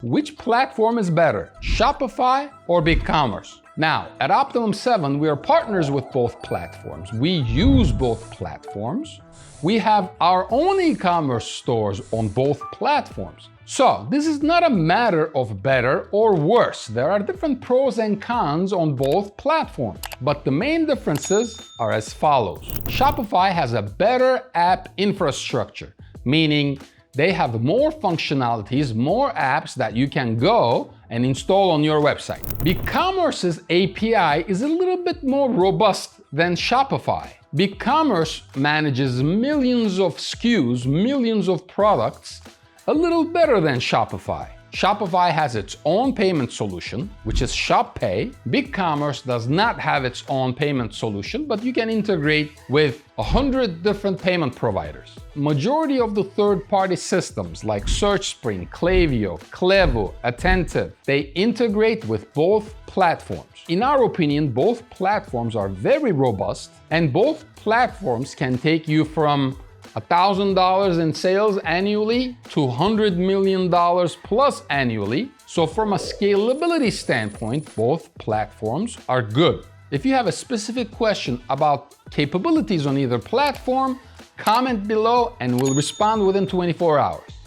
Which platform is better, Shopify or BigCommerce? Now, at Optimum 7, we are partners with both platforms. We use both platforms. We have our own e-commerce stores on both platforms. So, this is not a matter of better or worse. There are different pros and cons on both platforms. But the main differences are as follows. Shopify has a better app infrastructure, meaning they have more functionalities, more apps that you can go and install on your website. BigCommerce's API is a little bit more robust than Shopify. BigCommerce manages millions of SKUs, millions of products, a little better than Shopify. Shopify has its own payment solution, which is ShopPay. BigCommerce does not have its own payment solution, but you can integrate with 100 different payment providers. Majority of the third-party systems like SearchSpring, Klaviyo, Clevo, Attentive, they integrate with both platforms. In our opinion, both platforms are very robust, and both platforms can take you from $1,000 in sales annually to $100 million plus annually. So from a scalability standpoint, both platforms are good. If you have a specific question about capabilities on either platform, comment below and we'll respond within 24 hours.